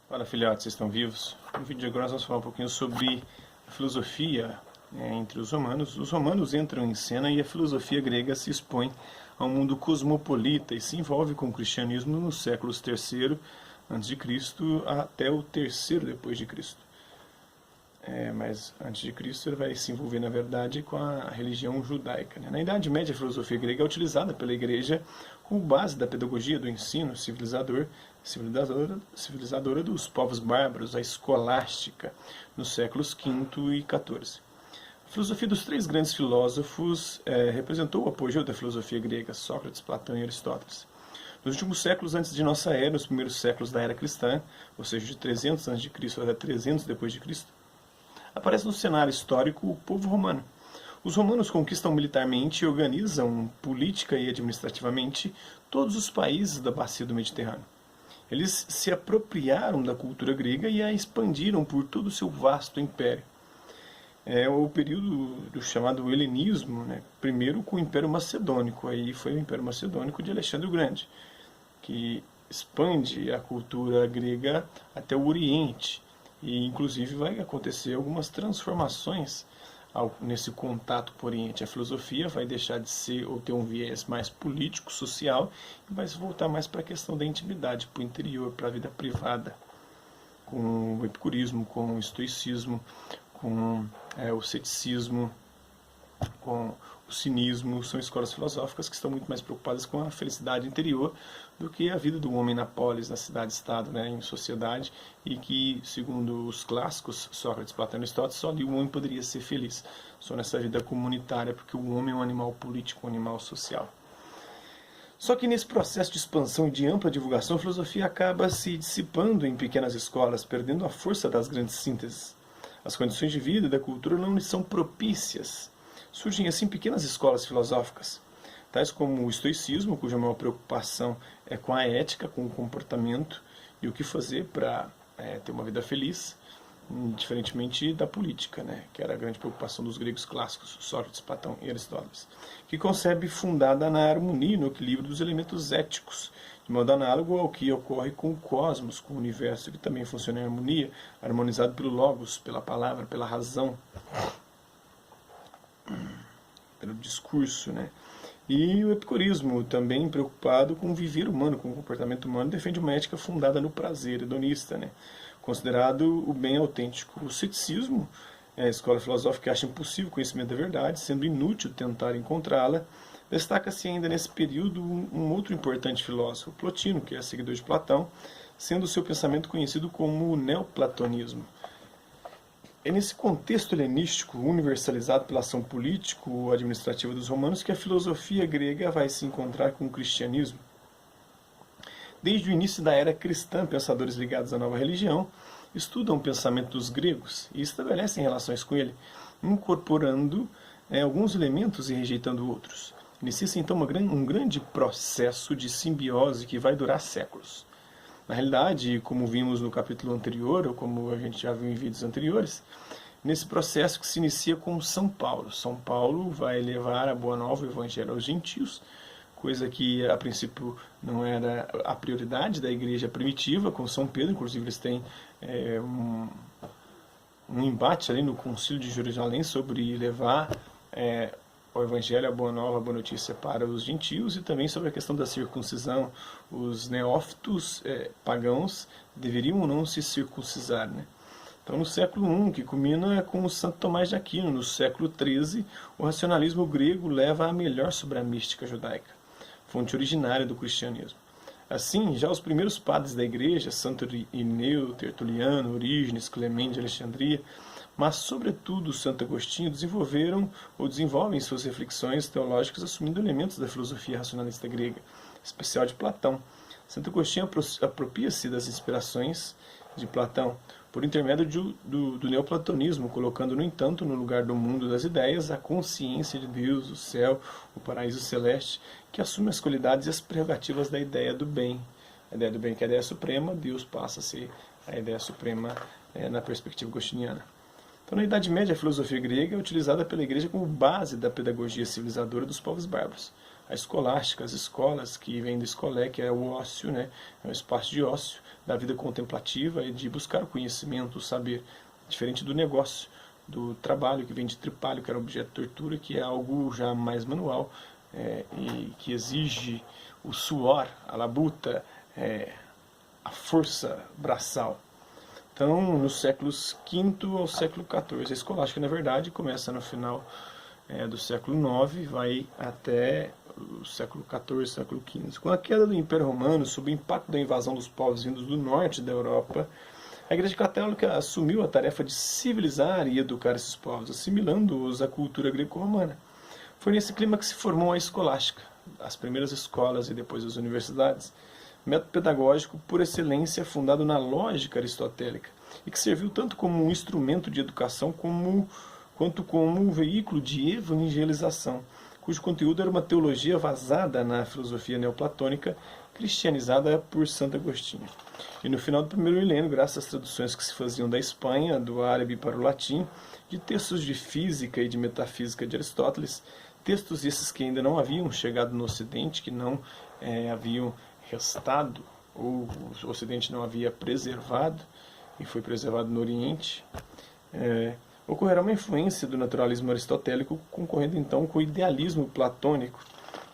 Fala, filhotes, vocês estão vivos? No vídeo de agora nós vamos falar um pouquinho sobre a filosofia entre os romanos. Os romanos entram em cena e a filosofia grega se expõe a um mundo cosmopolita e se envolve com o cristianismo nos séculos III a.C. até o III depois de Cristo. Mas antes de Cristo ele vai se envolver, na verdade, com a religião judaica. Na Idade Média, a filosofia grega é utilizada pela Igreja como base da pedagogia, do ensino civilizadora dos povos bárbaros, a escolástica, nos séculos V e XIV. A filosofia dos três grandes filósofos representou o apogeu da filosofia grega, Sócrates, Platão e Aristóteles. Nos últimos séculos antes de nossa era, nos primeiros séculos da era cristã, ou seja, de 300 a.C. até 300 depois de Cristo, aparece no cenário histórico o povo romano. Os romanos conquistam militarmente e organizam política e administrativamente todos os países da bacia do Mediterrâneo. Eles se apropriaram da cultura grega e a expandiram por todo o seu vasto império. É o período do chamado helenismo, primeiro com o Império Macedônico, aí foi o Império Macedônico de Alexandre o Grande, que expande a cultura grega até o Oriente. E, inclusive, vai acontecer algumas transformações nesse contato com o Oriente. A filosofia vai deixar de ser ou ter um viés mais político, social, e vai se voltar mais para a questão da intimidade, para o interior, para a vida privada, com o epicurismo, com o estoicismo, com o ceticismo, com o cinismo. São escolas filosóficas que estão muito mais preocupadas com a felicidade interior do que a vida do homem na polis, na cidade-estado, em sociedade, e que, segundo os clássicos, Sócrates, Platão e Aristóteles, só ali o homem poderia ser feliz, só nessa vida comunitária, porque o homem é um animal político, um animal social. Só que nesse processo de expansão e de ampla divulgação, a filosofia acaba se dissipando em pequenas escolas, perdendo a força das grandes sínteses. As condições de vida e da cultura não lhe são propícias. Surgem assim pequenas escolas filosóficas, tais como o estoicismo, cuja maior preocupação é com a ética, com o comportamento e o que fazer para ter uma vida feliz, diferentemente da política, que era a grande preocupação dos gregos clássicos, Sócrates, Platão e Aristóteles, que concebe fundada na harmonia e no equilíbrio dos elementos éticos, de modo análogo ao que ocorre com o cosmos, com o universo, que também funciona em harmonia, harmonizado pelo logos, pela palavra, pela razão, pelo discurso, E o epicurismo, também preocupado com o viver humano, com o comportamento humano, defende uma ética fundada no prazer, hedonista, considerado o bem autêntico. O ceticismo é a escola filosófica que acha impossível o conhecimento da verdade, sendo inútil tentar encontrá-la. Destaca-se ainda nesse período um outro importante filósofo, Plotino, que é seguidor de Platão, sendo o seu pensamento conhecido como o neoplatonismo. É nesse contexto helenístico, universalizado pela ação político-administrativa dos romanos, que a filosofia grega vai se encontrar com o cristianismo. Desde o início da era cristã, pensadores ligados à nova religião estudam o pensamento dos gregos e estabelecem relações com ele, incorporando alguns elementos e rejeitando outros. Inicia-se então um grande processo de simbiose que vai durar séculos. Na realidade, como vimos no capítulo anterior, ou como a gente já viu em vídeos anteriores, nesse processo que se inicia com São Paulo. São Paulo vai levar a Boa Nova, o Evangelho aos gentios, coisa que a princípio não era a prioridade da igreja primitiva, com São Pedro. Inclusive eles têm um embate ali no Concílio de Jerusalém sobre levar o Evangelho, a Boa Nova, a Boa Notícia para os gentios, e também sobre a questão da circuncisão. Os neófitos pagãos deveriam ou não se circuncisar. Então, no século I, que culmina com o Santo Tomás de Aquino, no século XIII, o racionalismo grego leva a melhor sobre a mística judaica, fonte originária do cristianismo. Assim, já os primeiros padres da igreja, Santo Irineu, Tertuliano, Orígenes, Clemente de Alexandria, mas, sobretudo, Santo Agostinho, desenvolvem suas reflexões teológicas assumindo elementos da filosofia racionalista grega, especial de Platão. Santo Agostinho apropria-se das inspirações de Platão, por intermédio do neoplatonismo, colocando, no entanto, no lugar do mundo das ideias, a consciência de Deus, o céu, o paraíso celeste, que assume as qualidades e as prerrogativas da ideia do bem. A ideia do bem, que é a ideia suprema, Deus passa a ser a ideia suprema na perspectiva agostiniana. Então, na Idade Média, a filosofia grega é utilizada pela Igreja como base da pedagogia civilizadora dos povos bárbaros. A escolástica, as escolas que vêm do escolé, que é o ócio, é um espaço de ócio, da vida contemplativa e de buscar o conhecimento, o saber, diferente do negócio, do trabalho que vem de tripalho, que era objeto de tortura, que é algo já mais manual e que exige o suor, a labuta, a força braçal. Então, nos séculos V ao século XIV, a escolástica, na verdade, começa no final do século IX, vai até o século XIV, século XV. Com a queda do Império Romano, sob o impacto da invasão dos povos vindos do norte da Europa, a Igreja Católica assumiu a tarefa de civilizar e educar esses povos, assimilando-os à cultura greco-romana. Foi nesse clima que se formou a escolástica, as primeiras escolas e depois as universidades, método pedagógico por excelência fundado na lógica aristotélica, e que serviu tanto como um instrumento de educação quanto como um veículo de evangelização, cujo conteúdo era uma teologia vazada na filosofia neoplatônica, cristianizada por Santo Agostinho. E no final do primeiro milênio, graças às traduções que se faziam da Espanha, do árabe para o latim, de textos de física e de metafísica de Aristóteles, textos esses que ainda não haviam chegado no Ocidente, que não haviam restado, ou o Ocidente não havia preservado, e foi preservado no Oriente, ocorrerá uma influência do naturalismo aristotélico, concorrendo então com o idealismo platônico,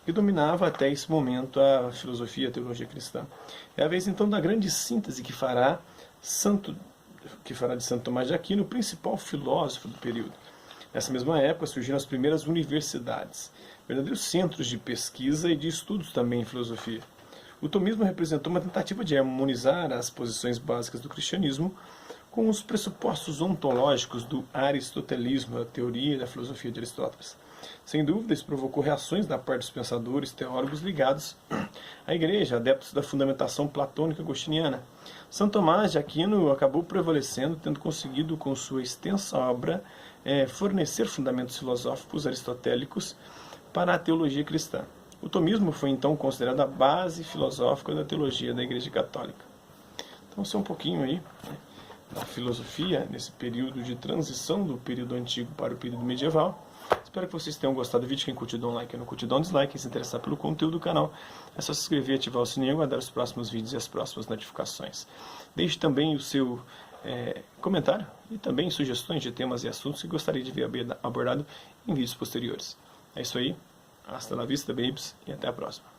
que dominava até esse momento a filosofia e a teologia cristã. É a vez então da grande síntese que fará de Santo Tomás de Aquino o principal filósofo do período. Nessa mesma época surgiram as primeiras universidades, verdadeiros centros de pesquisa e de estudos também em filosofia. O tomismo representou uma tentativa de harmonizar as posições básicas do cristianismo com os pressupostos ontológicos do aristotelismo, a teoria e da filosofia de Aristóteles. Sem dúvida, isso provocou reações da parte dos pensadores teólogos ligados à Igreja, adeptos da fundamentação platônica agostiniana. São Tomás de Aquino acabou prevalecendo, tendo conseguido, com sua extensa obra, fornecer fundamentos filosóficos aristotélicos para a teologia cristã. O tomismo foi então considerado a base filosófica da teologia da Igreja Católica. Então, isso é um pouquinho aí da filosofia nesse período de transição do período antigo para o período medieval. Espero que vocês tenham gostado do vídeo. Quem curtiu, dá um like. Quem não curtiu, dá um dislike. Quem se interessar pelo conteúdo do canal, é só se inscrever, ativar o sininho e aguardar os próximos vídeos e as próximas notificações. Deixe também o seu comentário e também sugestões de temas e assuntos que gostaria de ver abordado em vídeos posteriores. É isso aí. Hasta la vista, babes, e até a próxima.